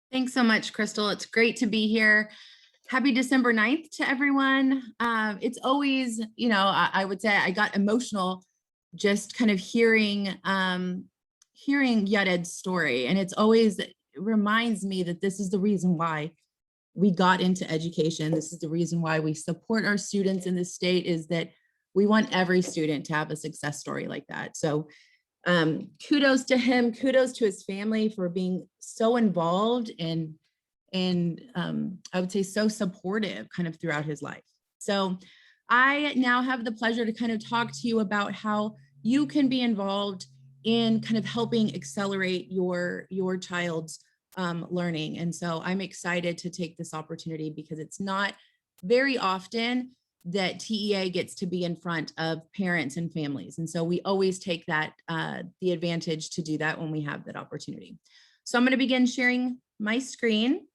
Thanks so much, Crystal. It's great to be here. Happy December 9th to everyone. It's always, I would say I got emotional just kind of hearing Yared's story. And it reminds me that this is the reason why we got into education. This is the reason why we support our students in this state, is that we want every student to have a success story like that. So kudos to him, kudos to his family for being so involved and I would say so supportive kind of throughout his life. So I now have the pleasure to kind of talk to you about how you can be involved in kind of helping accelerate your child's learning. And so I'm excited to take this opportunity because it's not very often that TEA gets to be in front of parents and families. And so we always take that, the advantage to do that when we have that opportunity. So I'm going to begin sharing my screen.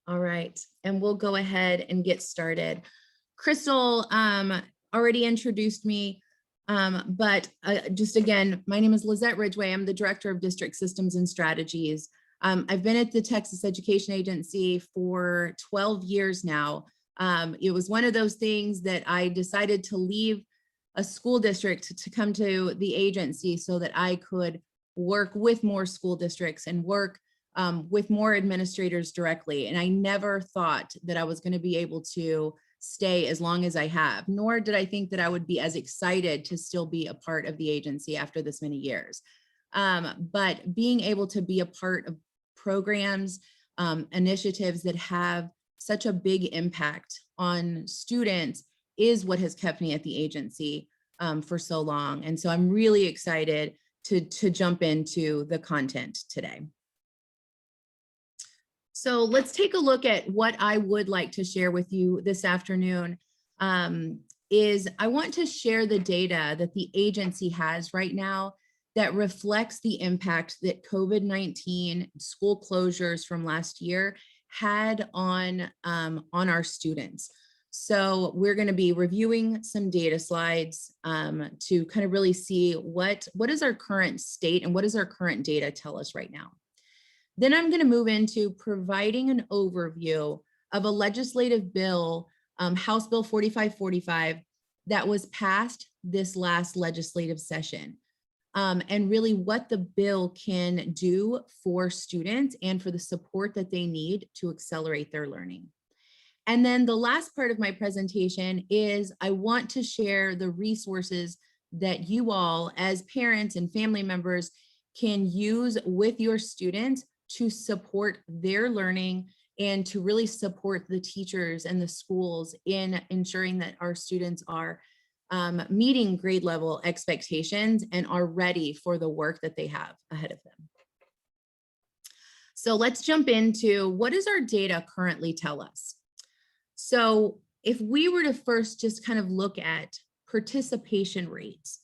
All right, and we'll go ahead and get started. Crystal already introduced me. But just again, my name is Lizette Ridgeway. I'm the Director of District Systems and Strategies. I've been at the Texas Education Agency for 12 years now. It was one of those things that I decided to leave a school district to come to the agency so that I could work with more school districts and work with more administrators directly. And I never thought that I was going to be able to stay as long as I have, nor did I think that I would be as excited to still be a part of the agency after this many years. But being able to be a part of programs, initiatives that have such a big impact on students is what has kept me at the agency for so long. And so I'm really excited to jump into the content today. So let's take a look at what I would like to share with you this afternoon. Is I want to share the data that the agency has right now that reflects the impact that COVID-19 school closures from last year had on our students. So we're going to be reviewing some data slides to kind of really see what is our current state and what does our current data tell us right now. Then I'm going to move into providing an overview of a legislative bill, House Bill 4545, that was passed this last legislative session, and really what the bill can do for students and for the support that they need to accelerate their learning. And then the last part of my presentation is I want to share the resources that you all as parents and family members can use with your students to support their learning and to really support the teachers and the schools in ensuring that our students are meeting grade level expectations and are ready for the work that they have ahead of them. So let's jump into what does our data currently tell us? So if we were to first just kind of look at participation rates,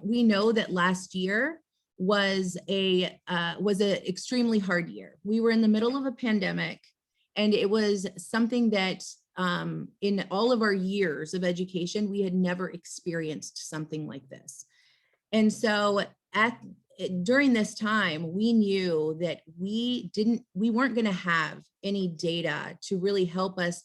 we know that last year was a extremely hard year. We were in the middle of a pandemic, and it was something that in all of our years of education, we had never experienced something like this. And so during this time, we knew that we weren't going to have any data to really help us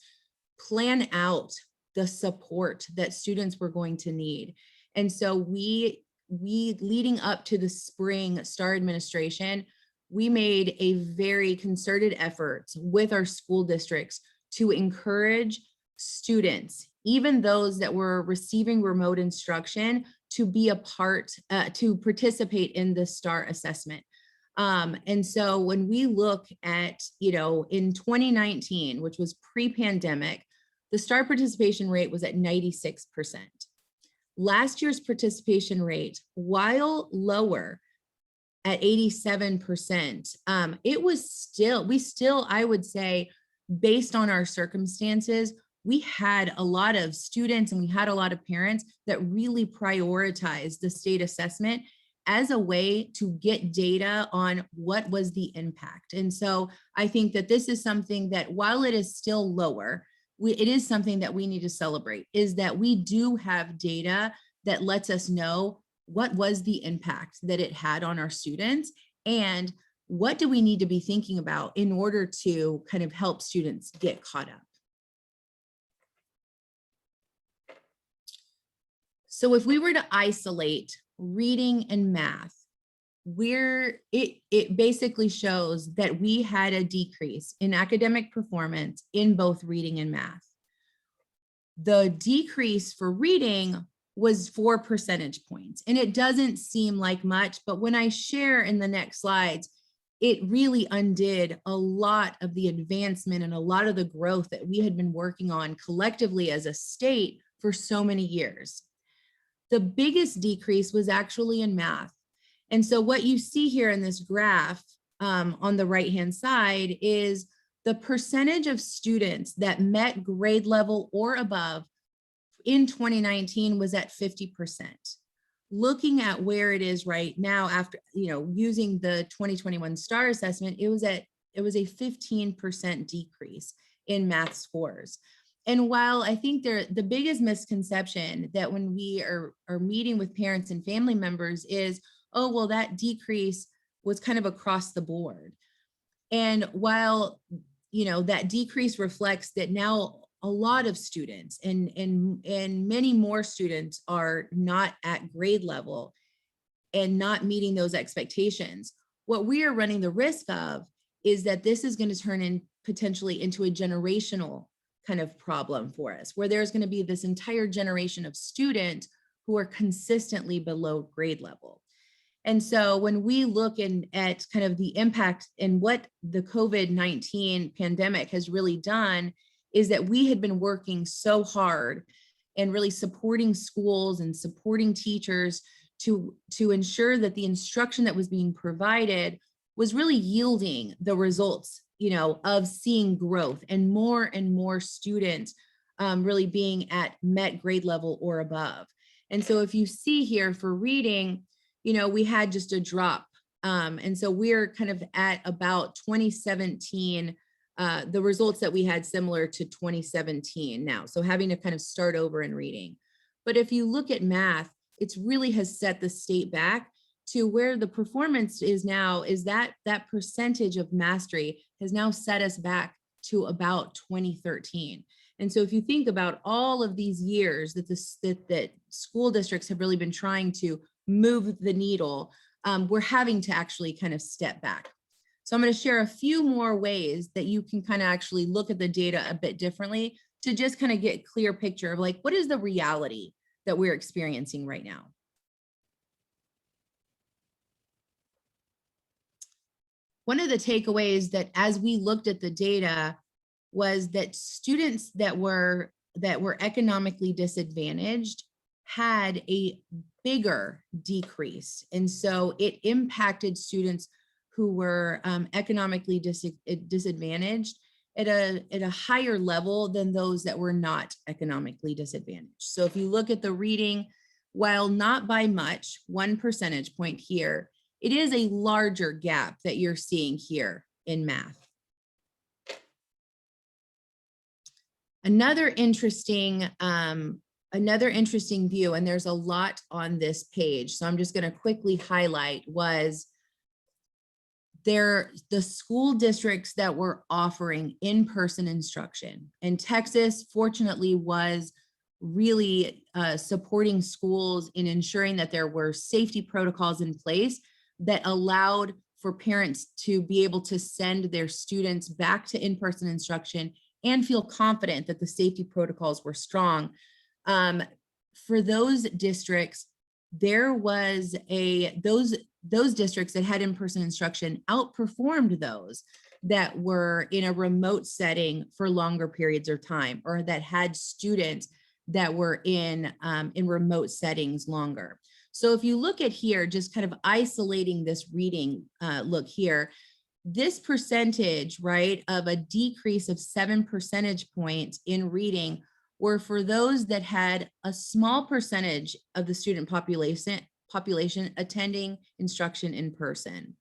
plan out the support that students were going to need. And so we leading up to the spring STAR administration, we made a very concerted effort with our school districts to encourage students, even those that were receiving remote instruction, to be a part, to participate in the STAR assessment. And so when we look at, in 2019, which was pre-pandemic, the STAR participation rate was at 96%. Last year's participation rate, while lower at 87%, it was still, I would say, based on our circumstances, we had a lot of students and we had a lot of parents that really prioritized the state assessment as a way to get data on what was the impact. And so I think that this is something that, while it is still lower it is something that we need to celebrate, is that we do have data that lets us know what was the impact that it had on our students, and what do we need to be thinking about in order to kind of help students get caught up. So if we were to isolate reading and math, it basically shows that we had a decrease in academic performance in both reading and math. The decrease for reading was 4 percentage points, and it doesn't seem like much, but when I share in the next slides, it really undid a lot of the advancement and a lot of the growth that we had been working on collectively as a state for so many years. The biggest decrease was actually in math. And so what you see here in this graph on the right-hand side is the percentage of students that met grade level or above in 2019 was at 50%. Looking at where it is right now after, using the 2021 STAR assessment, it was a 15% decrease in math scores. And while I think the biggest misconception that when we are meeting with parents and family members is, oh, well, that decrease was kind of across the board. And while, that decrease reflects that now a lot of students and many more students are not at grade level and not meeting those expectations, what we are running the risk of is that this is going to turn in potentially into a generational kind of problem for us, where there's going to be this entire generation of students who are consistently below grade level. And so when we look at kind of the impact and what the COVID-19 pandemic has really done is that we had been working so hard and really supporting schools and supporting teachers to ensure that the instruction that was being provided was really yielding the results, of seeing growth and more students really being at met grade level or above. And so if you see here for reading, we had just a drop. And so we're kind of at about 2017, the results that we had similar to 2017 now. So having to kind of start over in reading. But if you look at math, it's really has set the state back to where the performance is now, is that percentage of mastery has now set us back to about 2013. And so if you think about all of these years that school districts have really been trying to move the needle, we're having to actually kind of step back. So I'm going to share a few more ways that you can kind of actually look at the data a bit differently to just kind of get a clear picture of like, what is the reality that we're experiencing right now? One of the takeaways that as we looked at the data was that students that were economically disadvantaged had a bigger decrease. And so it impacted students who were economically disadvantaged at a higher level than those that were not economically disadvantaged. So if you look at the reading, while not by much, 1 percentage point here, it is a larger gap that you're seeing here in math. Another interesting view, and there's a lot on this page, so I'm just going to quickly highlight, was the school districts that were offering in-person instruction. And Texas, fortunately, was really supporting schools in ensuring that there were safety protocols in place that allowed for parents to be able to send their students back to in-person instruction and feel confident that the safety protocols were strong. For those districts, there was those districts that had in-person instruction outperformed those that were in a remote setting for longer periods of time, or that had students that were in remote settings longer. So if you look at here, just kind of isolating this reading look here, this percentage, right, of a decrease of 7 percentage points in reading were for those that had a small percentage of the student population attending instruction in person,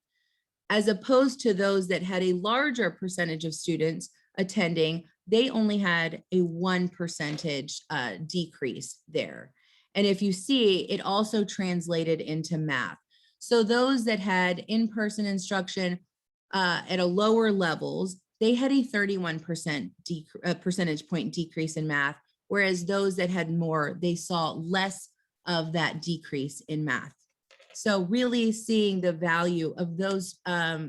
as opposed to those that had a larger percentage of students attending, they only had a 1% decrease there. And if you see, it also translated into math. So those that had in-person instruction at a lower levels, they had a 31% percentage point decrease in math, whereas those that had more, they saw less of that decrease in math. So really seeing the value of those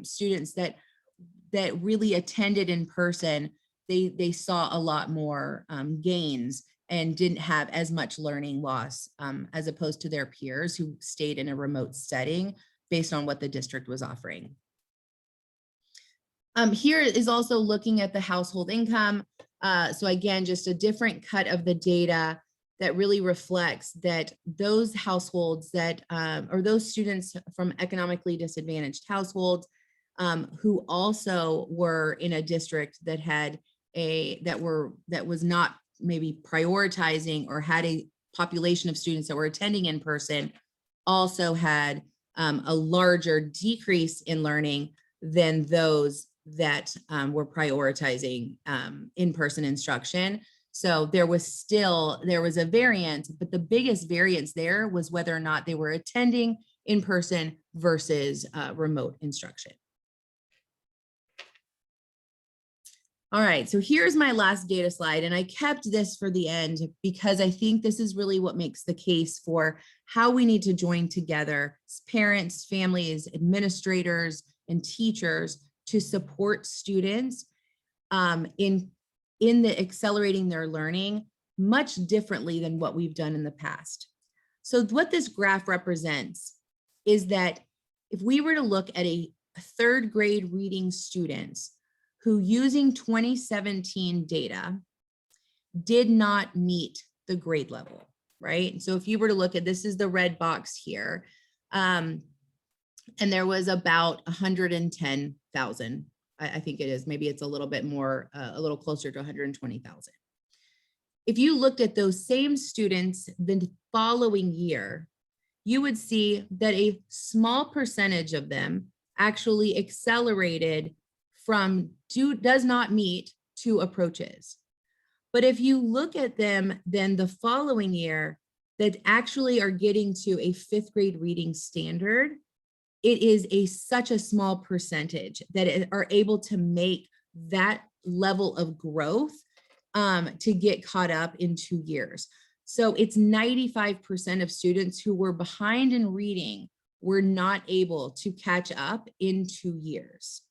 students that really attended in person, they saw a lot more gains and didn't have as much learning loss as opposed to their peers who stayed in a remote setting based on what the district was offering. Here is also looking at the household income. So again, just a different cut of the data that really reflects that those households that, or those students from economically disadvantaged households who also were in a district that had that was not maybe prioritizing or had a population of students that were attending in person, also had a larger decrease in learning than those that were prioritizing in-person instruction. So there was a variance, but the biggest variance there was whether or not they were attending in person versus remote instruction. All right, so here's my last data slide, and I kept this for the end because I think this is really what makes the case for how we need to join together parents, families, administrators, and teachers to support students in the accelerating their learning much differently than what we've done in the past. So what this graph represents is that if we were to look at a third grade reading students who, using 2017 data, did not meet the grade level, right? So if you were to look at, this is the red box here, and there was about 110,000, I think it is, maybe it's a little bit more, a little closer to 120,000. If you looked at those same students the following year, you would see that a small percentage of them actually accelerated from does not meet to approaches. But if you look at them then the following year that actually are getting to a 5th grade reading standard, it is such a small percentage that are able to make that level of growth to get caught up in 2 years. So it's 95% of students who were behind in reading were not able to catch up in 2 years.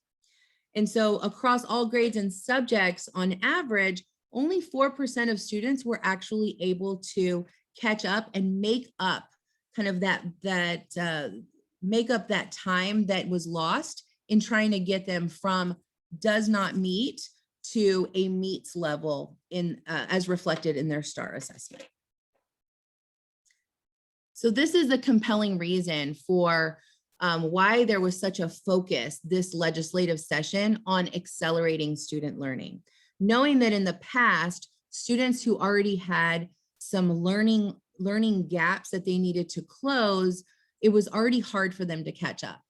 And so across all grades and subjects, on average, only 4% of students were actually able to catch up and make up kind of make up that time that was lost in trying to get them from does not meet to a meets level in as reflected in their STAR assessment. So this is the compelling reason for why there was such a focus this legislative session on accelerating student learning. Knowing that in the past, students who already had some learning gaps that they needed to close, it was already hard for them to catch up.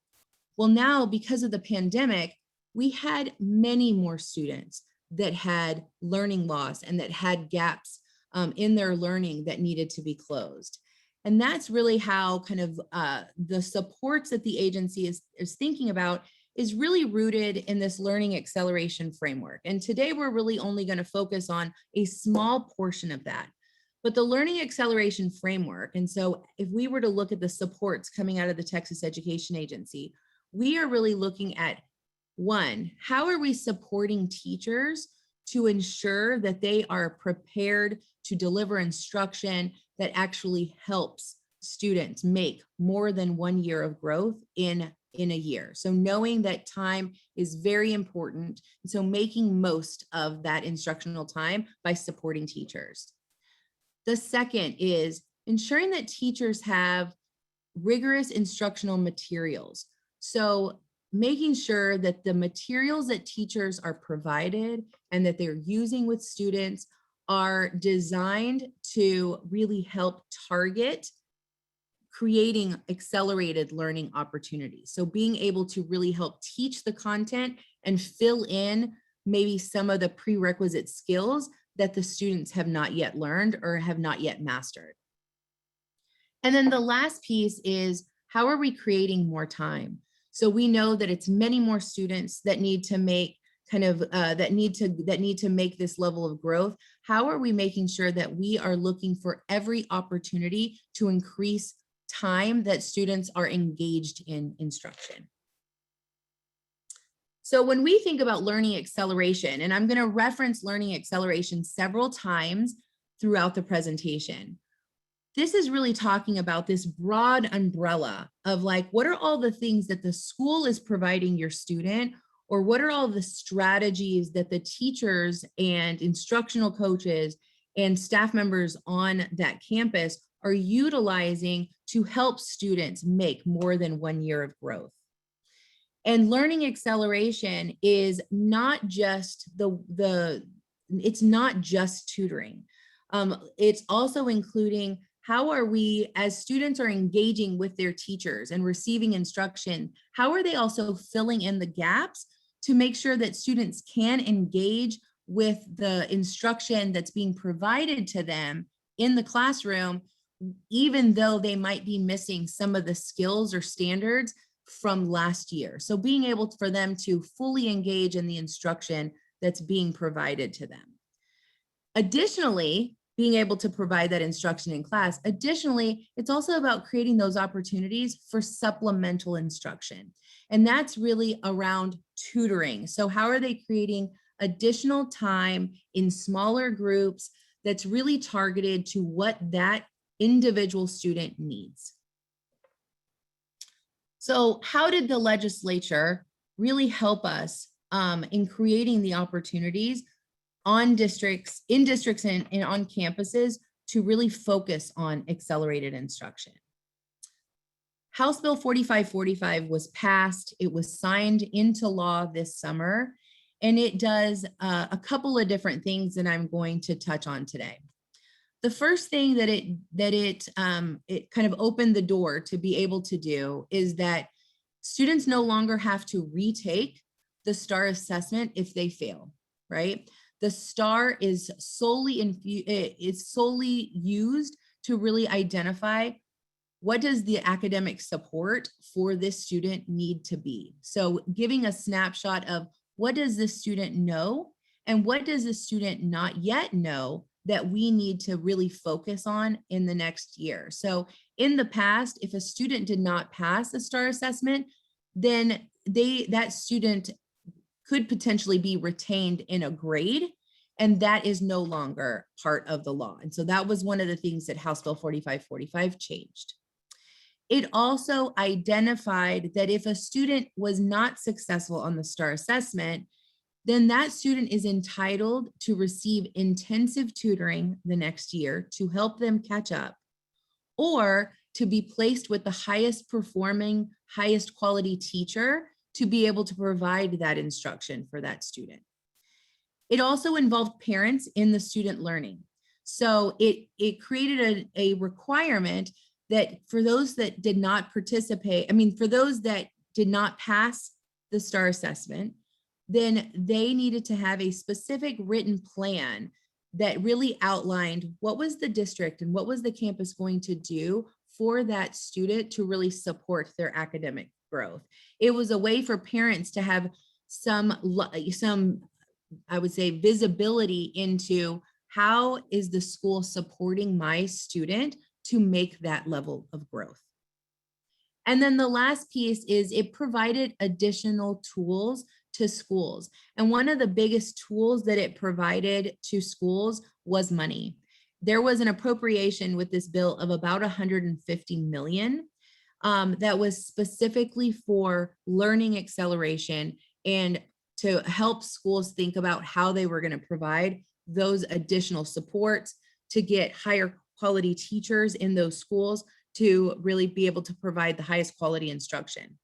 Well, now because of the pandemic, we had many more students that had learning loss and that had gaps in their learning that needed to be closed. And that's really how kind of the supports that the agency is thinking about is really rooted in this learning acceleration framework. And today we're really only going to focus on a small portion of that. But the learning acceleration framework, and so if we were to look at the supports coming out of the Texas Education Agency, we are really looking at, one, how are we supporting teachers to ensure that they are prepared to deliver instruction that actually helps students make more than 1 year of growth in a year. So knowing that time is very important. And so making most of that instructional time by supporting teachers. The second is ensuring that teachers have rigorous instructional materials. So making sure that the materials that teachers are provided and that they're using with students are designed to really help target creating accelerated learning opportunities. So being able to really help teach the content and fill in maybe some of the prerequisite skills that the students have not yet learned or have not yet mastered. And then the last piece is, how are we creating more time? So we know that it's many more students that need to make that need to make this level of growth. How are we making sure that we are looking for every opportunity to increase time that students are engaged in instruction? So when we think about learning acceleration, and I'm going to reference learning acceleration several times throughout the presentation, this is really talking about this broad umbrella of like, what are all the things that the school is providing your student, or what are all the strategies that the teachers and instructional coaches and staff members on that campus are utilizing to help students make more than 1 year of growth. And learning acceleration is not just it's not just tutoring. It's also including, how are we, as students are engaging with their teachers and receiving instruction, how are they also filling in the gaps to make sure that students can engage with the instruction that's being provided to them in the classroom, even though they might be missing some of the skills or standards from last year. So being able for them to fully engage in the instruction that's being provided to them. Additionally, being able to provide that instruction in class. Additionally, it's also about creating those opportunities for supplemental instruction. And that's really around tutoring. So how are they creating additional time in smaller groups that's really targeted to what that individual student needs? So how did the legislature really help us in creating the opportunities in districts and on campuses to really focus on accelerated instruction? House Bill 4545 was passed. It was signed into law this summer, and it does a couple of different things that I'm going to touch on today. The first thing that it kind of opened the door to be able to do is that students no longer have to retake the STAR assessment if they fail, right? The STAR is solely used to really identify what does the academic support for this student need to be. So giving a snapshot of what does this student know and what does the student not yet know that we need to really focus on in the next year. So in the past, if a student did not pass a STAR assessment, then that student could potentially be retained in a grade, and that is no longer part of the law. And so that was one of the things that House Bill 4545 changed. It also identified that if a student was not successful on the STAR assessment, then that student is entitled to receive intensive tutoring the next year to help them catch up, or to be placed with the highest performing, highest quality teacher to be able to provide that instruction for that student. It also involved parents in the student learning. So it created a requirement that for those that did not participate, for those that did not pass the STAR assessment, then they needed to have a specific written plan that really outlined what was the district and what was the campus going to do for that student to really support their academic growth. It was a way for parents to have some, I would say, visibility into how is the school supporting my student to make that level of growth. And then the last piece is it provided additional tools to schools. And one of the biggest tools that it provided to schools was money. There was an appropriation with this bill of about $150 million that was specifically for learning acceleration and to help schools think about how they were going to provide those additional supports to get higher quality teachers in those schools to really be able to provide the highest quality instruction.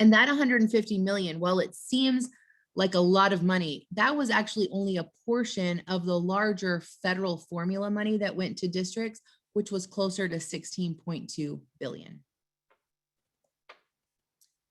And that $150 million, while it seems like a lot of money, that was actually only a portion of the larger federal formula money that went to districts, which was closer to $16.2 billion.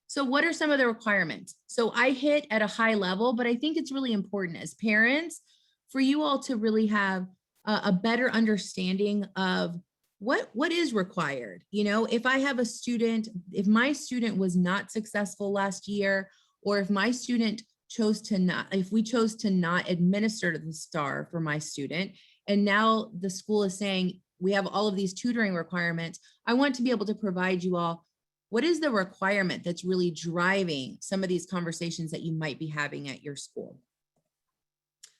So what are some of the requirements? So I hit at a high level, but I think it's really important as parents for you all to really have a better understanding of what is required. You know, if I have a student, if my student was not successful last year, or if my student chose to not, if we chose to not administer the STAR for my student, and now the school is saying we have all of these tutoring requirements, I want to be able to provide you all what is the requirement that's really driving some of these conversations that you might be having at your school.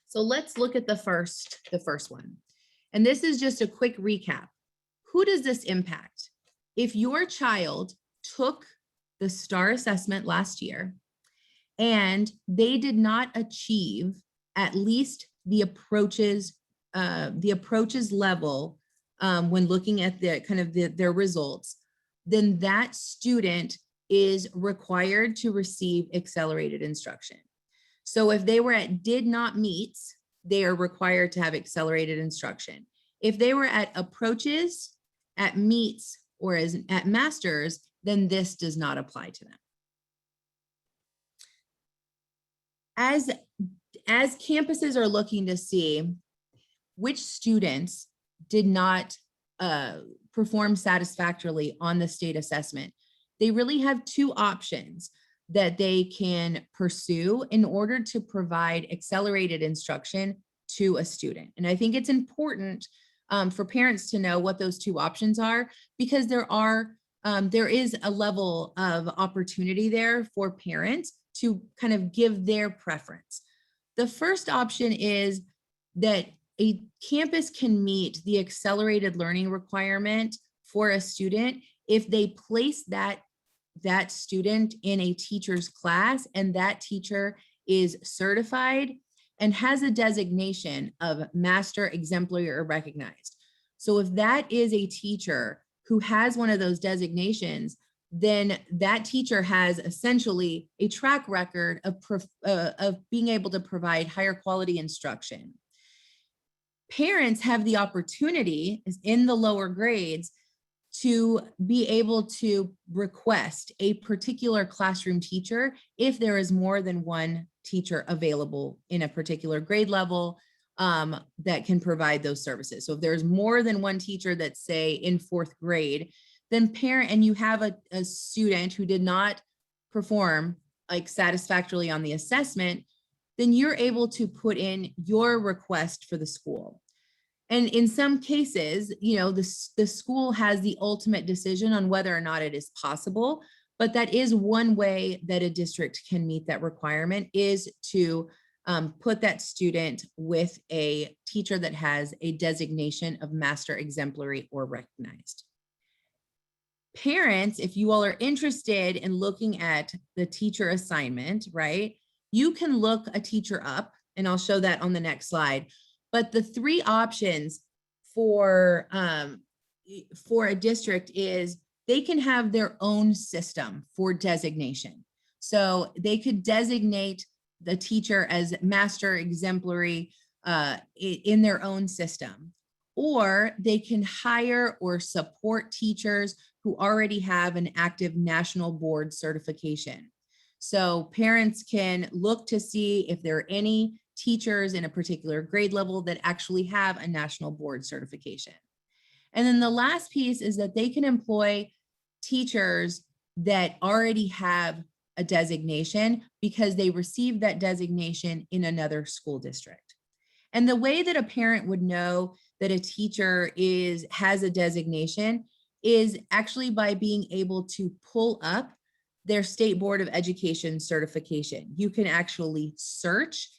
So let's look at the first one. And this is just a quick recap. Who does this impact? If your child took the STAR assessment last year and they did not achieve at least the approaches level when looking at their results, then that student is required to receive accelerated instruction. So if they were at did not meets, they are required to have accelerated instruction. If they were at approaches, at meets, or at masters, then this does not apply to them. As campuses are looking to see which students did not perform satisfactorily on the state assessment, they really have two options that they can pursue in order to provide accelerated instruction to a student. And I think it's important for parents to know what those two options are, because there is a level of opportunity there for parents to kind of give their preference. The first option is that a campus can meet the accelerated learning requirement for a student if they place that student in a teacher's class and that teacher is certified and has a designation of master, exemplary, or recognized. So if that is a teacher who has one of those designations, then that teacher has essentially a track record of being able to provide higher quality instruction. Parents have the opportunity in the lower grades to be able to request a particular classroom teacher if there is more than one teacher available in a particular grade level that can provide those services. So if there's more than one teacher that's, say, in 4th grade, then and you have a student who did not perform like satisfactorily on the assessment, then you're able to put in your request for the school. And in some cases, you know, the school has the ultimate decision on whether or not it is possible, but that is one way that a district can meet that requirement, is to put that student with a teacher that has a designation of master, exemplary, or recognized. Parents, if you all are interested in looking at the teacher assignment, right, you can look a teacher up, and I'll show that on the next slide. But the three options for a district is they can have their own system for designation. So they could designate the teacher as master, exemplary in their own system, or they can hire or support teachers who already have an active national board certification. So parents can look to see if there are any teachers in a particular grade level that actually have a national board certification. And then the last piece is that they can employ teachers that already have a designation because they received that designation in another school district. And the way that a parent would know that a teacher has a designation is actually by being able to pull up their State Board of Education certification. You can actually search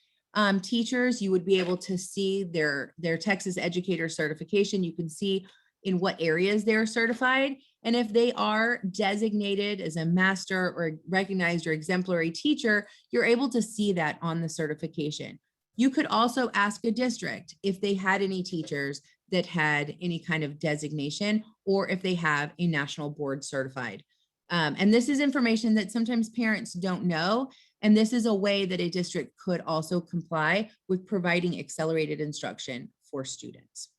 teachers. You would be able to see their Texas Educator certification. You can see in what areas they're certified. And if they are designated as a master or recognized or exemplary teacher, you're able to see that on the certification. You could also ask a district if they had any teachers that had any kind of designation, or if they have a national board certified. And this is information that sometimes parents don't know. And this is a way that a district could also comply with providing accelerated instruction for students.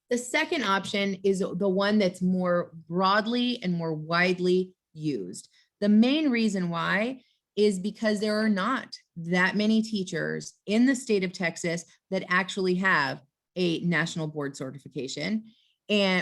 The second option is the one that's more broadly and more widely used. The main reason why is because there are not that many teachers in the state of Texas that actually have a national board certification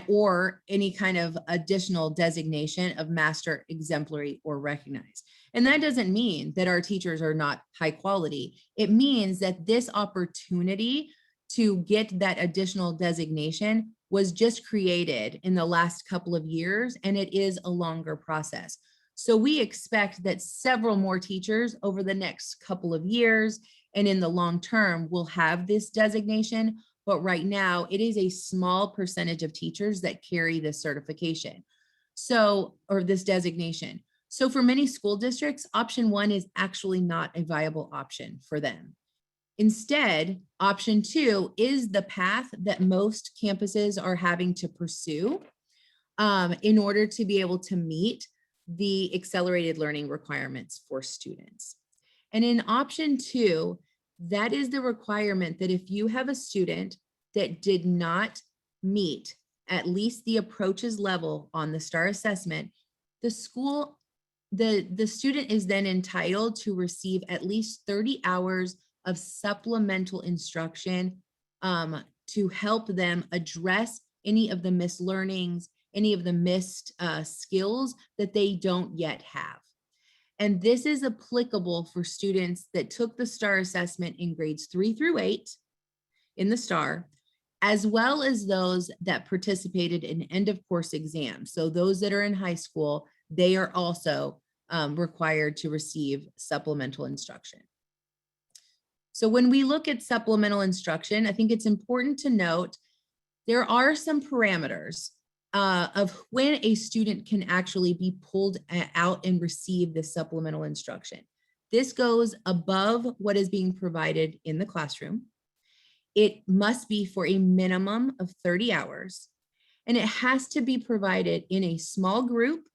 or any kind of additional designation of master, exemplary, or recognized. And that doesn't mean that our teachers are not high quality. It means that this opportunity to get that additional designation was just created in the last couple of years, and it is a longer process. So we expect that several more teachers over the next couple of years and in the long term will have this designation. But right now, it is a small percentage of teachers that carry this certification. So, or this designation. So for many school districts, option one is actually not a viable option for them. Instead, option two is the path that most campuses are having to pursue in order to be able to meet the accelerated learning requirements for students. And in option two, that is the requirement that if you have a student that did not meet at least the approaches level on the STAR assessment, the student is then entitled to receive at least 30 hours of supplemental instruction to help them address any of the missed learnings, any of the missed skills that they don't yet have. And this is applicable for students that took the STAR assessment in grades 3 through 8 in the STAR, as well as those that participated in end of course exams. So those that are in high school, they are also required to receive supplemental instruction. So when we look at supplemental instruction, I think it's important to note there are some parameters of when a student can actually be pulled out and receive this supplemental instruction. This goes above what is being provided in the classroom. It must be for a minimum of 30 hours, and it has to be provided in a small group.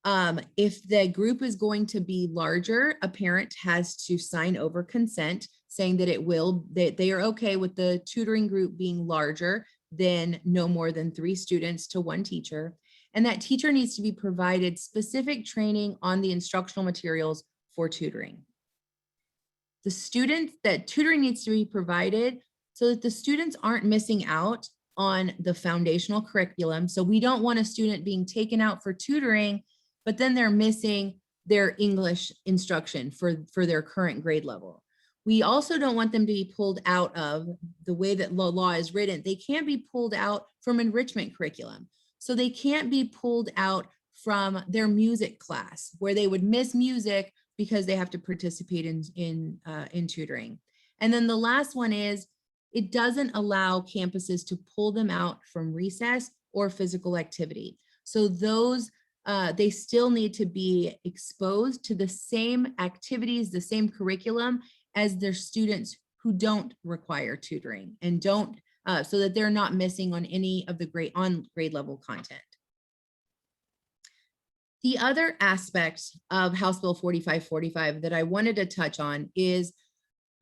If the group is going to be larger, a parent has to sign over consent saying that they are okay with the tutoring group being larger than no more than 3 students to 1 teacher. And that teacher needs to be provided specific training on the instructional materials for tutoring. Tutoring needs to be provided so that the students aren't missing out on the foundational curriculum. So we don't want a student being taken out for tutoring, but then they're missing their English instruction for their current grade level. We also don't want them to be pulled out of the way that law is written. They can't be pulled out from enrichment curriculum. So they can't be pulled out from their music class where they would miss music because they have to participate in tutoring. And then the last one is it doesn't allow campuses to pull them out from recess or physical activity. So those they still need to be exposed to the same activities, the same curriculum as their students who don't require tutoring and don't, so that they're not missing on any of the grade level content. The other aspect of House Bill 4545 that I wanted to touch on is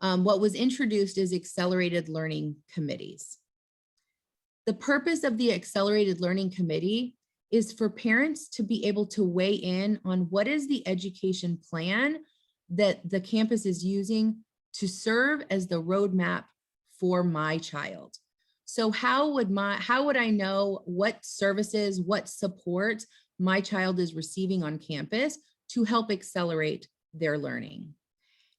what was introduced as accelerated learning committees. The purpose of the accelerated learning committee is for parents to be able to weigh in on what is the education plan that the campus is using to serve as the roadmap for my child. So how would I know what services, what support my child is receiving on campus to help accelerate their learning?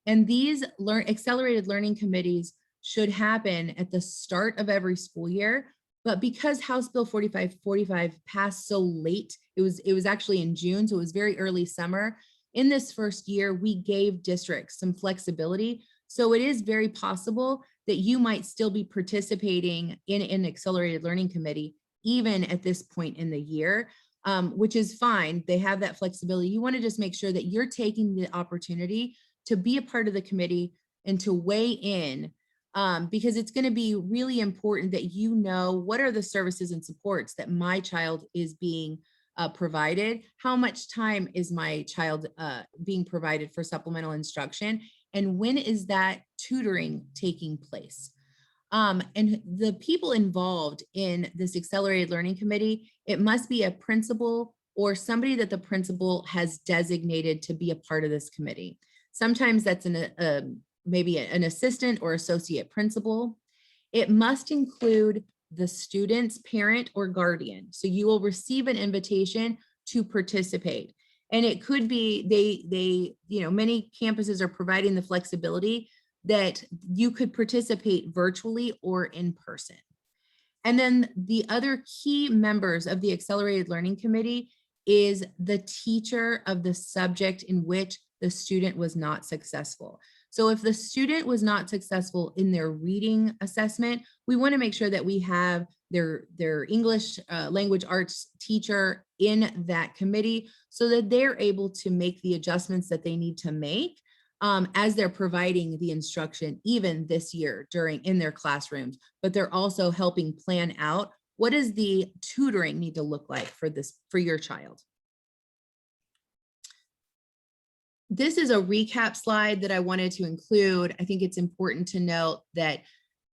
And these accelerated learning committees should happen at the start of every school year. But because House Bill 4545 passed so late, it was actually in June, so it was very early summer. In this first year, we gave districts some flexibility. So it is very possible that you might still be participating in an accelerated learning committee, even at this point in the year, which is fine. They have that flexibility. You want to just make sure that you're taking the opportunity to be a part of the committee and to weigh in, because it's going to be really important that you know what are the services and supports that my child is being provided, how much time is my child being provided for supplemental instruction, and when is that tutoring taking place. And the people involved in this accelerated learning committee, it must be a principal or somebody that the principal has designated to be a part of this committee. Sometimes that's maybe an assistant or associate principal. It must include the student's parent or guardian. So you will receive an invitation to participate. And it could be many campuses are providing the flexibility that you could participate virtually or in person. And then the other key members of the Accelerated Learning Committee is the teacher of the subject in which the student was not successful. So if the student was not successful in their reading assessment, we want to make sure that we have their English language arts teacher in that committee so that they're able to make the adjustments that they need to make as they're providing the instruction even this year in their classrooms, but they're also helping plan out what does the tutoring need to look like for your child. This is a recap slide that I wanted to include. I think it's important to note that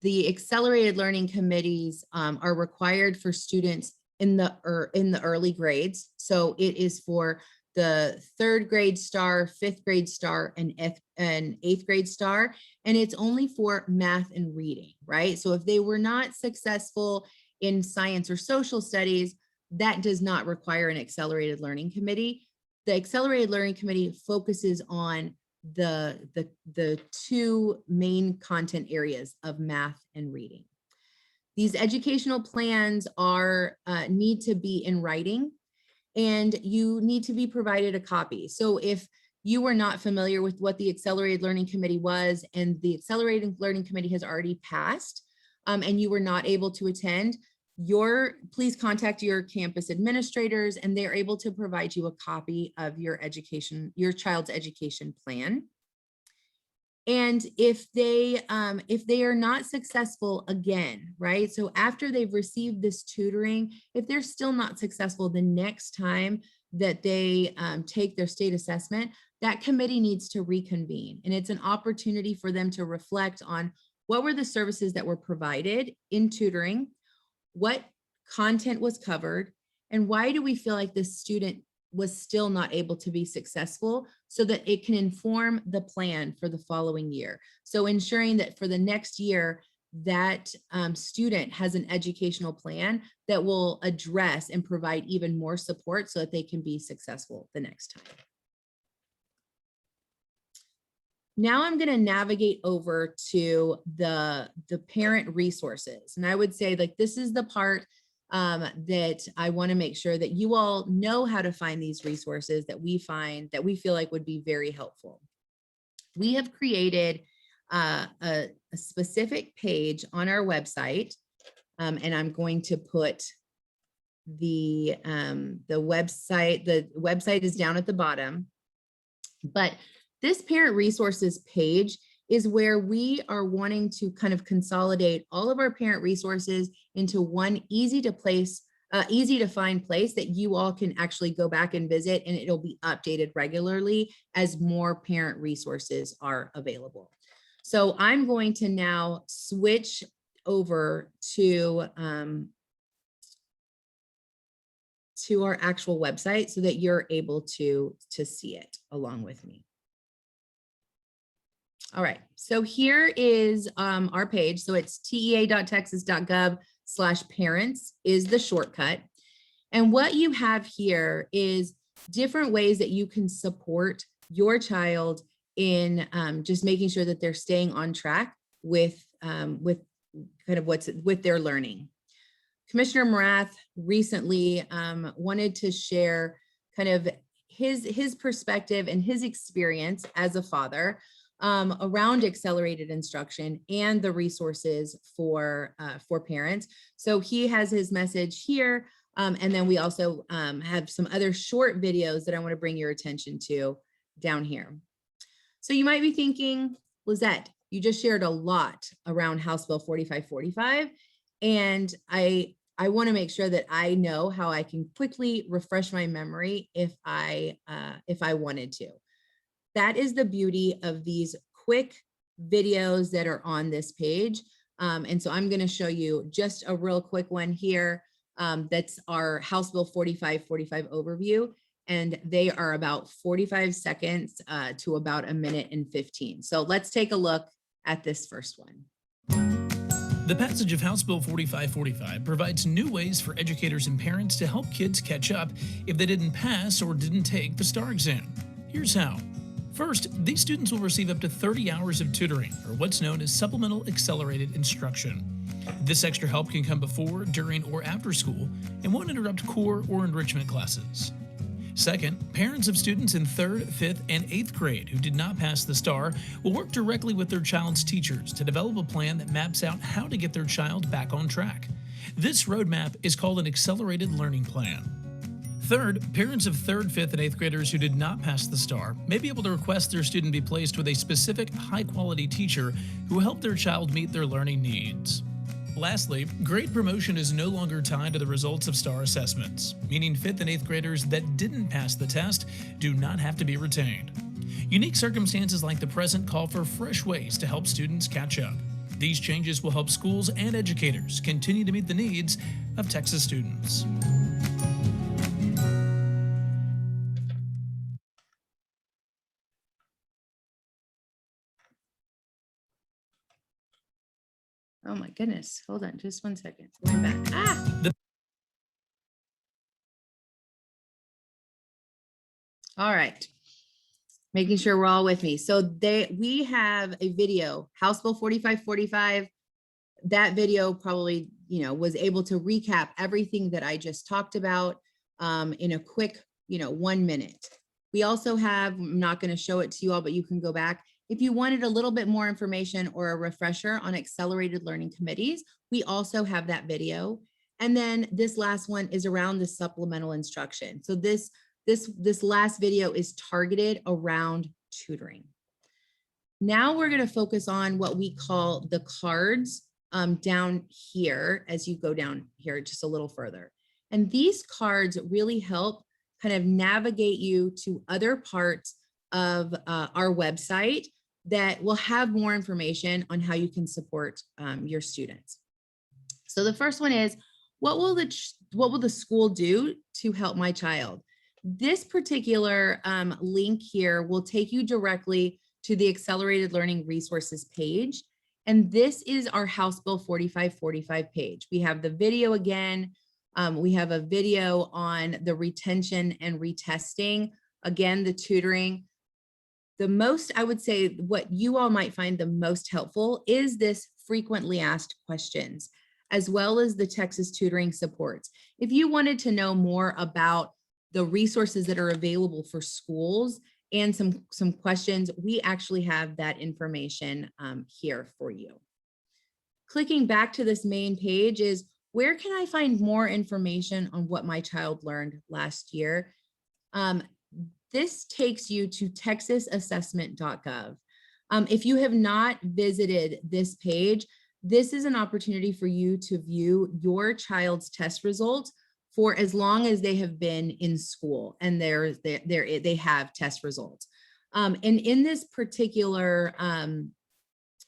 the Accelerated Learning Committees are required for students in the early grades. So it is for the 3rd grade star, 5th grade star, and 8th grade star. And it's only for math and reading, right? So if they were not successful in science or social studies, that does not require an Accelerated Learning Committee. The Accelerated Learning Committee focuses on the 2 main content areas of math and reading. These educational plans need to be in writing, and you need to be provided a copy. So if you were not familiar with what the Accelerated Learning Committee was, and the Accelerated Learning Committee has already passed, and you were not able to attend, please contact your campus administrators, and they're able to provide you a copy of your child's education plan. And if they are not successful again, right? So after they've received this tutoring, if they're still not successful the next time that they take their state assessment, that committee needs to reconvene. And it's an opportunity for them to reflect on what were the services that were provided in tutoring, what content was covered, and why do we feel like this student was still not able to be successful, so that it can inform the plan for the following year. So ensuring that for the next year, that student has an educational plan that will address and provide even more support so that they can be successful the next time. Now I'm going to navigate over to the parent resources. And I would say like this is the part that I want to make sure that you all know how to find these resources that we feel like would be very helpful. We have created a specific page on our website, and I'm going to put the website. The website is down at the bottom, but this parent resources page is where we are wanting to kind of consolidate all of our parent resources into one easy to find place that you all can actually go back and visit, and it'll be updated regularly as more parent resources are available. So I'm going to now switch over to our actual website so that you're able to see it along with me. All right, so here is our page. So it's tea.texas.gov/parents is the shortcut. And what you have here is different ways that you can support your child in just making sure that they're staying on track with kind of with their learning. Commissioner Morath recently wanted to share kind of his perspective and his experience as a father around accelerated instruction and the resources for parents. So he has his message here. And then we also have some other short videos that I want to bring your attention to down here. So you might be thinking, Lizette, you just shared a lot around House Bill 4545. And I want to make sure that I know how I can quickly refresh my memory if I wanted to. That is the beauty of these quick videos that are on this page. And so I'm going to show you just a real quick one here. That's our House Bill 4545 overview. And they are about 45 seconds to about a minute and 15. So let's take a look at this first one. The passage of House Bill 4545 provides new ways for educators and parents to help kids catch up if they didn't pass or didn't take the STAR exam. Here's how. First, these students will receive up to 30 hours of tutoring, or what's known as Supplemental Accelerated Instruction. This extra help can come before, during, or after school and won't interrupt core or enrichment classes. Second, parents of students in 3rd, 5th, and 8th grade who did not pass the STAR will work directly with their child's teachers to develop a plan that maps out how to get their child back on track. This roadmap is called an Accelerated Learning Plan. Third, parents of 3rd, 5th, and 8th graders who did not pass the STAR may be able to request their student be placed with a specific high-quality teacher who will help their child meet their learning needs. Lastly, grade promotion is no longer tied to the results of STAR assessments, meaning 5th and 8th graders that didn't pass the test do not have to be retained. Unique circumstances like the present call for fresh ways to help students catch up. These changes will help schools and educators continue to meet the needs of Texas students. Oh my goodness. Hold on just 1 second. Going back. All right. Making sure we're all with me. So we have a video, House Bill 4545. That video probably, was able to recap everything that I just talked about in a quick, 1 minute. We also have, I'm not going to show it to you all, but you can go back. If you wanted a little bit more information or a refresher on accelerated learning committees, we also have that video. And then this last one is around the supplemental instruction. So this last video is targeted around tutoring. Now we're going to focus on what we call the cards down here as you go down here just a little further. And these cards really help kind of navigate you to other parts of our website that will have more information on how you can support your students. So the first one is, what will the school do to help my child? This particular link here will take you directly to the Accelerated Learning Resources page. And this is our House Bill 4545 page. We have the video again. We have a video on the retention and retesting. Again, the tutoring. The most, I would say, what you all might find the most helpful is this frequently asked questions, as well as the Texas tutoring supports. If you wanted to know more about the resources that are available for schools and some questions, we actually have that information here for you. Clicking back to this main page is, where can I find more information on what my child learned last year? This takes you to texasassessment.gov. If you have not visited this page, this is an opportunity for you to view your child's test results for as long as they have been in school and they have test results. And in this particular,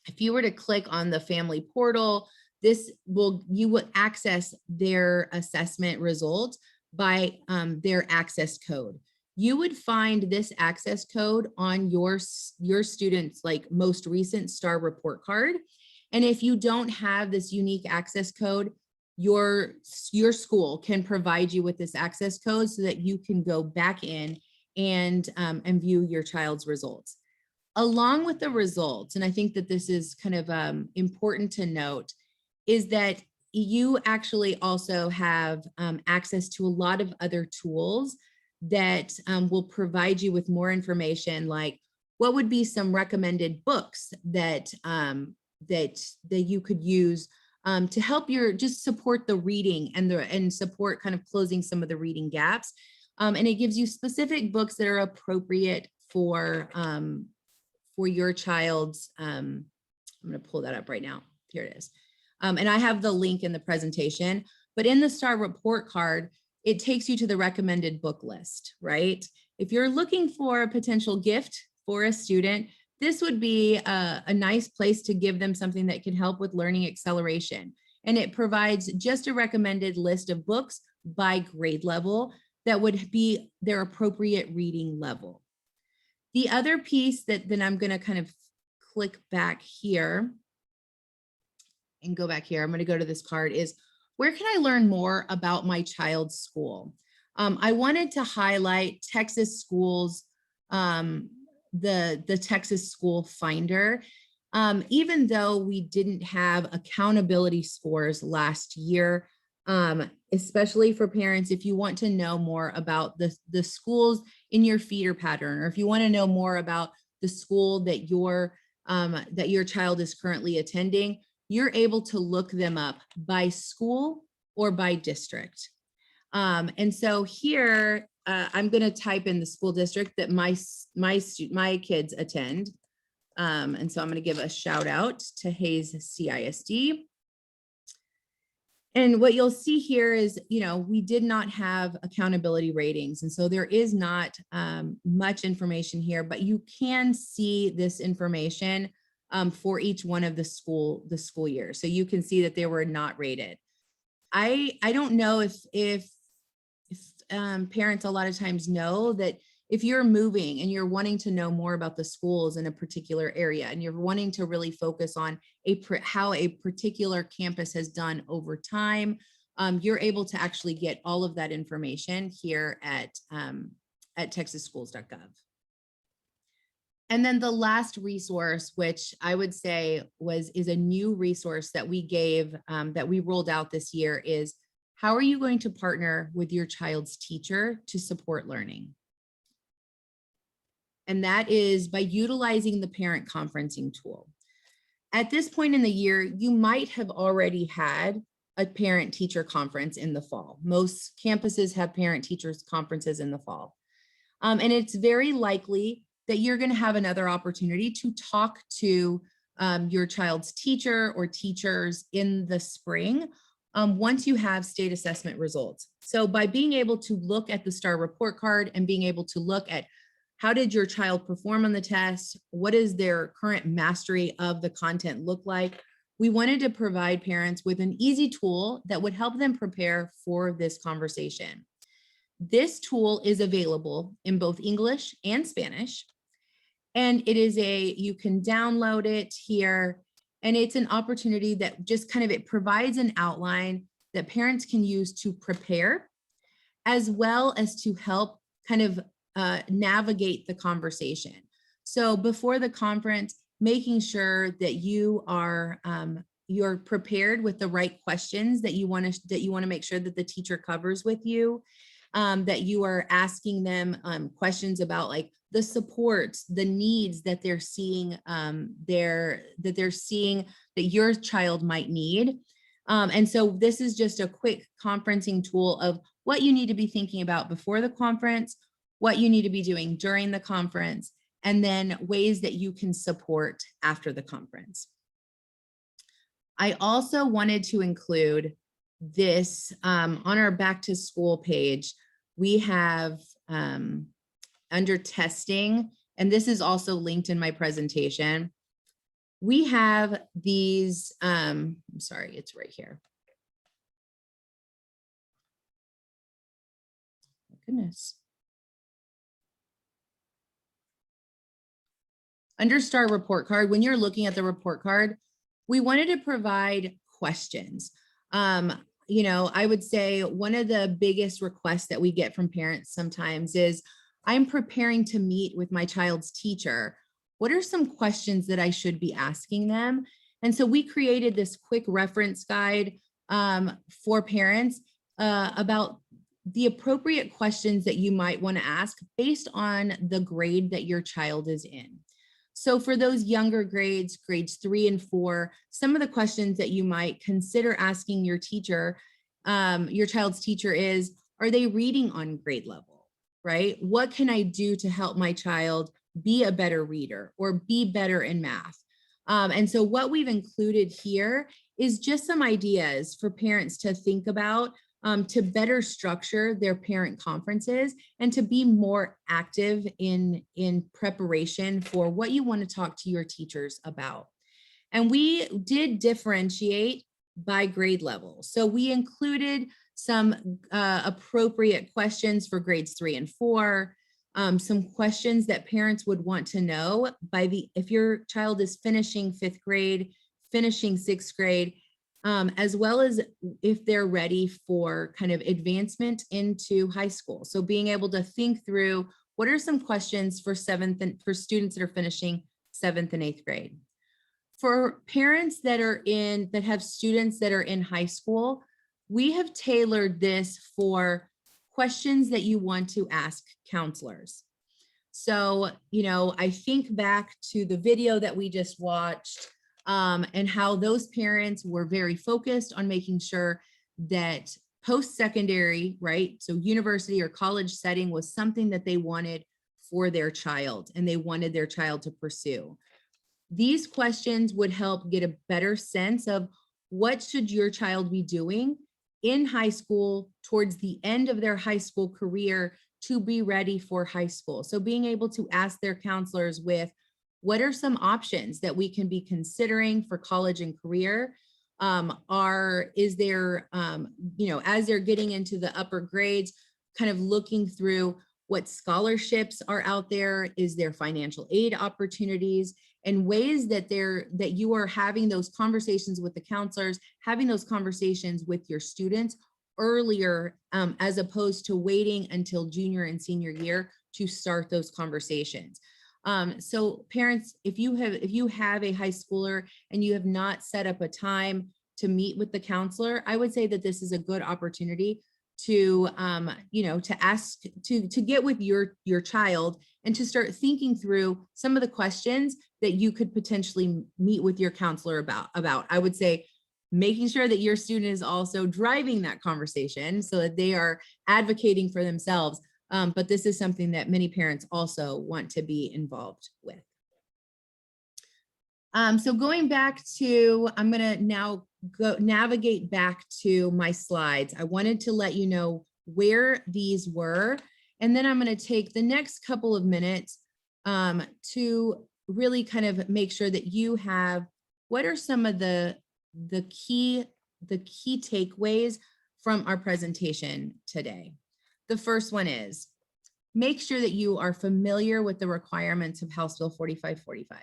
if you were to click on the family portal, you will access their assessment results by their access code. You would find this access code on your student's most recent STAR report card. And if you don't have this unique access code, your school can provide you with this access code so that you can go back in and view your child's results. Along with the results, and I think that this is kind of important to note, is that you actually also have access to a lot of other tools that will provide you with more information, like what would be some recommended books that you could use to help just support the reading and support kind of closing some of the reading gaps. And it gives you specific books that are appropriate for your child's, I'm going to pull that up right now. Here it is. And I have the link in the presentation, but in the STAR report card, it takes you to the recommended book list, right? If you're looking for a potential gift for a student, this would be a nice place to give them something that can help with learning acceleration. and it provides just a recommended list of books by grade level that would be their appropriate reading level. The other piece that then I'm going to kind of click back here and go back here, I'm going to go to this card, is where can I learn more about my child's school? I wanted to highlight Texas Schools, the Texas School Finder. Even though we didn't have accountability scores last year, especially for parents, if you want to know more about the schools in your feeder pattern, or if you want to know more about the school that your child is currently attending, you're able to look them up by school or by district. And so here, I'm going to type in the school district that my kids attend. And so I'm going to give a shout out to Hayes CISD. And what you'll see here is, we did not have accountability ratings. And so there is not much information here, but you can see this information for each one of the school years. So you can see that they were not rated. I don't know if parents a lot of times know that if you're moving and you're wanting to know more about the schools in a particular area, and you're wanting to really focus on how a particular campus has done over time, you're able to actually get all of that information here at texasschools.gov. And then the last resource, which I would say is a new resource that we gave, that we rolled out this year, is how are you going to partner with your child's teacher to support learning? And that is by utilizing the parent conferencing tool. At this point in the year, you might have already had a parent-teacher conference in the fall. Most campuses have parent-teachers conferences in the fall. And it's very likely that you're going to have another opportunity to talk to your child's teacher or teachers in the spring once you have state assessment results. So by being able to look at the STAR report card and being able to look at how did your child perform on the test, what is their current mastery of the content look like, we wanted to provide parents with an easy tool that would help them prepare for this conversation. This tool is available in both English and Spanish. And it is you can download it here, and it's an opportunity that just it provides an outline that parents can use to prepare, as well as to help navigate the conversation. So before the conference, making sure that you're prepared with the right questions that you want to make sure that the teacher covers with you, that you are asking them questions about the supports, the needs that they're seeing, that your child might need. And so this is just a quick conferencing tool of what you need to be thinking about before the conference, what you need to be doing during the conference, and then ways that you can support after the conference. I also wanted to include this on our back to school page. We have under testing, and this is also linked in my presentation, we have these, I'm sorry, it's right here. Oh, goodness. Under STAR report card, when you're looking at the report card, we wanted to provide questions. I would say one of the biggest requests that we get from parents sometimes is, I'm preparing to meet with my child's teacher. What are some questions that I should be asking them? And so we created this quick reference guide for parents about the appropriate questions that you might want to ask based on the grade that your child is in. So for those younger grades, grades 3 and 4, some of the questions that you might consider asking your teacher, your child's teacher is, are they reading on grade level, right? What can I do to help my child be a better reader or be better in math? And so what we've included here is just some ideas for parents to think about to better structure their parent conferences and to be more active in preparation for what you want to talk to your teachers about. And we did differentiate by grade level. So we included some appropriate questions for grades 3 and 4, some questions that parents would want to know if your child is finishing 5th grade, finishing 6th grade, as well as if they're ready for kind of advancement into high school. So being able to think through what are some questions for students that are finishing 7th and 8th grade. For parents that have students that are in high school, we have tailored this for questions that you want to ask counselors. So, I think back to the video that we just watched, and how those parents were very focused on making sure that post-secondary, right? So university or college setting was something that they wanted for their child and they wanted their child to pursue. These questions would help get a better sense of what should your child be doing in high school towards the end of their high school career to be ready for high school. So being able to ask their counselors with, what are some options that we can be considering for college and career? As they're getting into the upper grades, kind of looking through what scholarships are out there, is there financial aid opportunities, and ways that you are having those conversations with the counselors, having those conversations with your students earlier, as opposed to waiting until junior and senior year to start those conversations. So parents, if you have a high schooler and you have not set up a time to meet with the counselor, I would say that this is a good opportunity to get with your child and to start thinking through some of the questions that you could potentially meet with your counselor about. I would say making sure that your student is also driving that conversation so that they are advocating for themselves. But this is something that many parents also want to be involved with. So going back to, I'm going to now navigate back to my slides. I wanted to let you know where these were, and then I'm going to take the next couple of minutes to really kind of make sure that you have, what are some of the key takeaways from our presentation today. The first one is, make sure that you are familiar with the requirements of House Bill 4545.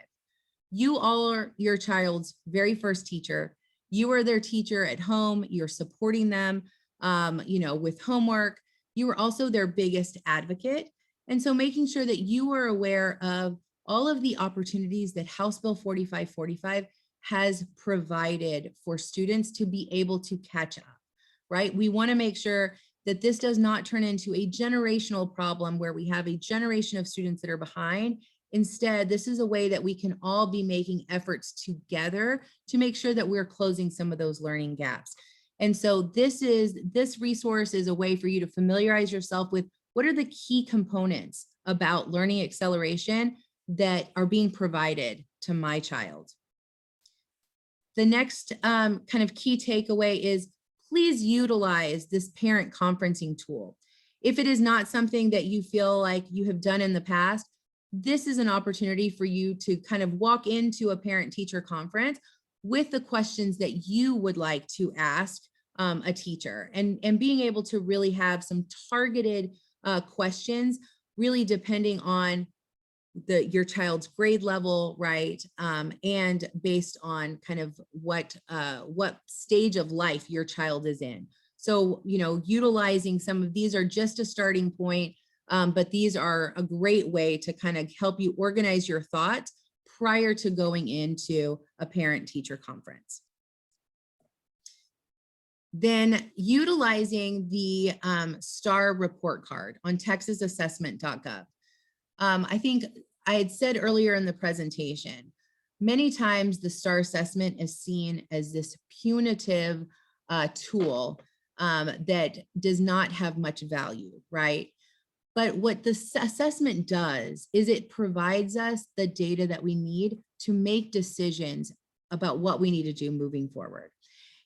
You all are your child's very first teacher. You are their teacher at home. You're supporting them, with homework. You are also their biggest advocate. And so making sure that you are aware of all of the opportunities that House Bill 4545 has provided for students to be able to catch up, right? We want to make sure that this does not turn into a generational problem where we have a generation of students that are behind. Instead, this is a way that we can all be making efforts together to make sure that we're closing some of those learning gaps. And so this resource is a way for you to familiarize yourself with what are the key components about learning acceleration that are being provided to my child. The next kind of key takeaway is, please utilize this parent conferencing tool. If it is not something that you feel like you have done in the past, this is an opportunity for you to kind of walk into a parent-teacher conference with the questions that you would like to ask a teacher, and being able to really have some targeted questions, really depending on your child's grade level, right? And based on kind of what stage of life your child is in. So, utilizing some of these are just a starting point, but these are a great way to kind of help you organize your thoughts prior to going into a parent-teacher conference. Then utilizing the STAR report card on texasassessment.gov. I think I had said earlier in the presentation, many times the STAR assessment is seen as this punitive tool that does not have much value, right? But what the assessment does is it provides us the data that we need to make decisions about what we need to do moving forward.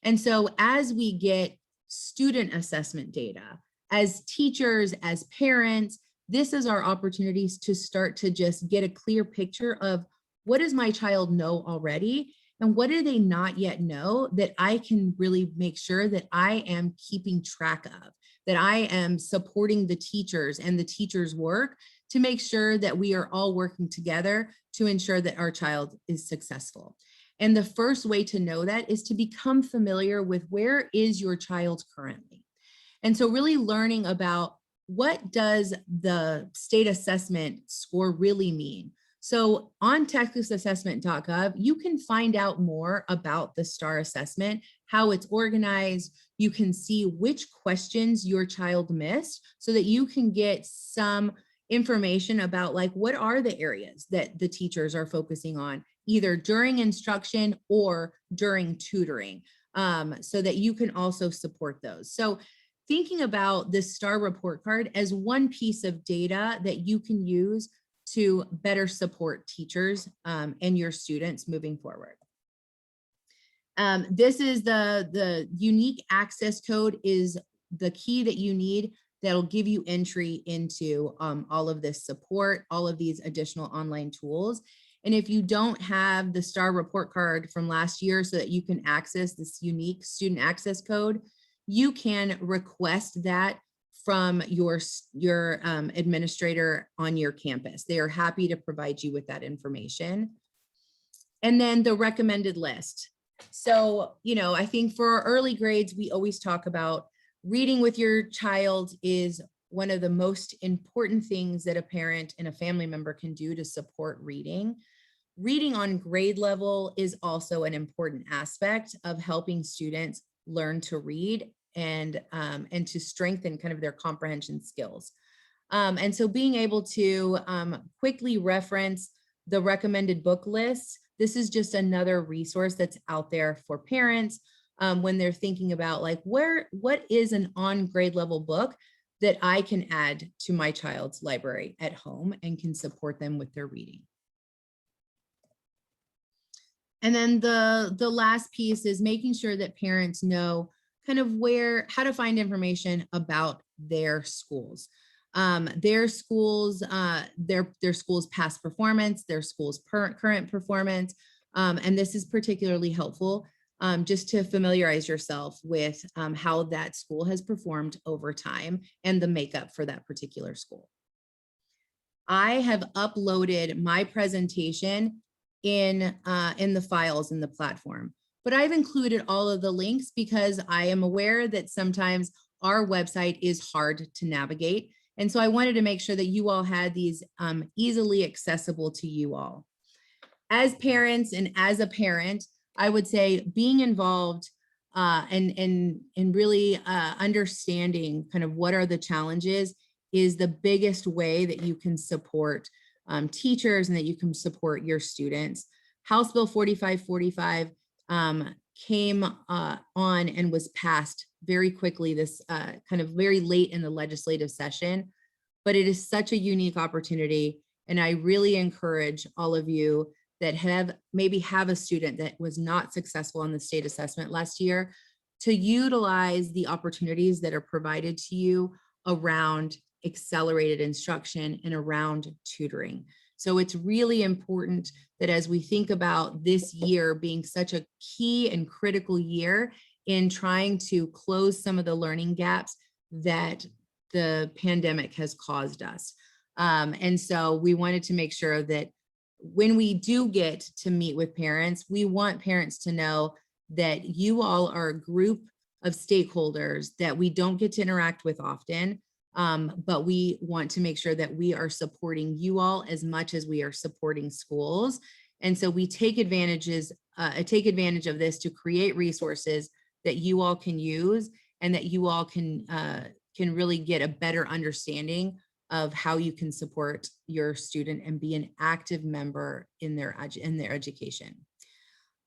And so as we get student assessment data, as teachers, as parents, this is our opportunities to start to just get a clear picture of what does my child know already, And what do they not yet know that I can really make sure that I am keeping track of, that I am supporting the teachers and the teachers' work to make sure that we are all working together to ensure that our child is successful. And the first way to know that is to become familiar with where is your child currently. And so really learning about what does the state assessment score really mean? So on texasassessment.gov, you can find out more about the STAR assessment, how it's organized. You can see which questions your child missed so that you can get some information about like what are the areas that the teachers are focusing on either during instruction or during tutoring, so that you can also support those. So thinking about this STAR report card as one piece of data that you can use to better support teachers and your students moving forward. This is the unique access code is the key that you need that'll give you entry into all of this support, all of these additional online tools. And if you don't have the STAR report card from last year so that you can access this unique student access code, you can request that from your administrator on your campus. They are happy to provide you with that information. And then the recommended list. So, I think for our early grades, we always talk about reading with your child is one of the most important things that a parent and a family member can do to support reading. Reading on grade level is also an important aspect of helping students learn to read and to strengthen kind of their comprehension skills. And so being able to quickly reference the recommended book lists, this is just another resource that's out there for parents when they're thinking about like what is an on grade level book that I can add to my child's library at home and can support them with their reading. And then the last piece is making sure that parents know kind of how to find information about their schools. Their schools past performance, their school's current performance. And this is particularly helpful just to familiarize yourself with how that school has performed over time and the makeup for that particular school. I have uploaded my presentation in the files in the platform, but I've included all of the links because I am aware that sometimes our website is hard to navigate. And so I wanted to make sure that you all had these easily accessible to you all. As parents and as a parent, I would say being involved and really understanding kind of what are the challenges is the biggest way that you can support teachers and that you can support your students. House Bill 4545 came on and was passed very quickly this kind of very late in the legislative session, but it is such a unique opportunity. And I really encourage all of you that maybe have a student that was not successful on the state assessment last year to utilize the opportunities that are provided to you around accelerated instruction and around tutoring. So it's really important that as we think about this year being such a key and critical year in trying to close some of the learning gaps that the pandemic has caused us. And so we wanted to make sure that when we do get to meet with parents, we want parents to know that you all are a group of stakeholders that we don't get to interact with often. But we want to make sure that we are supporting you all as much as we are supporting schools. And so we take advantage of this to create resources that you all can use and that you all can really get a better understanding of how you can support your student and be an active member in their education.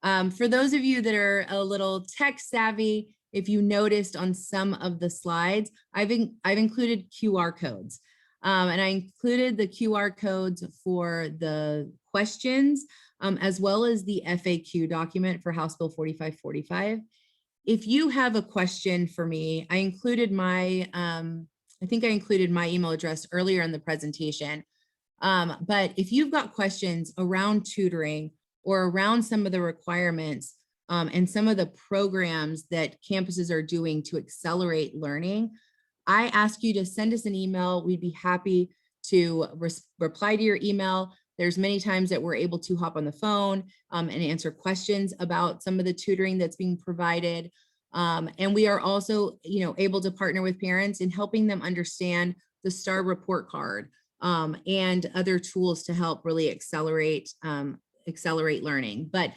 For those of you that are a little tech savvy, if you noticed on some of the slides, I've included QR codes. And I included the QR codes for the questions as well as the FAQ document for House Bill 4545. If you have a question for me, I included I think I included my email address earlier in the presentation. But if you've got questions around tutoring or around some of the requirements and some of the programs that campuses are doing to accelerate learning, I ask you to send us an email. We'd be happy to reply to your email. There's many times that we're able to hop on the phone and answer questions about some of the tutoring that's being provided. And we are also, able to partner with parents in helping them understand the STAR report card and other tools to help really accelerate learning. But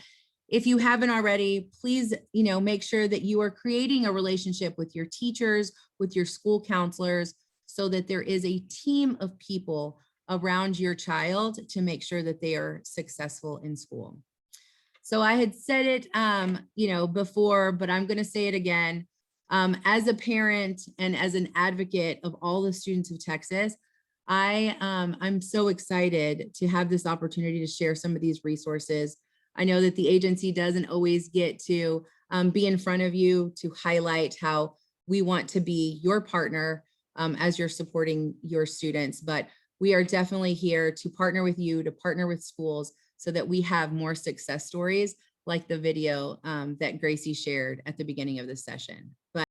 if you haven't already, please, make sure that you are creating a relationship with your teachers, with your school counselors, so that there is a team of people around your child to make sure that they are successful in school. So I had said it, before, but I'm going to say it again. As a parent and as an advocate of all the students of Texas, I'm so excited to have this opportunity to share some of these resources. I know that the agency doesn't always get to be in front of you to highlight how we want to be your partner as you're supporting your students, but we are definitely here to partner with you, to partner with schools so that we have more success stories like the video that Gracie shared at the beginning of the session. But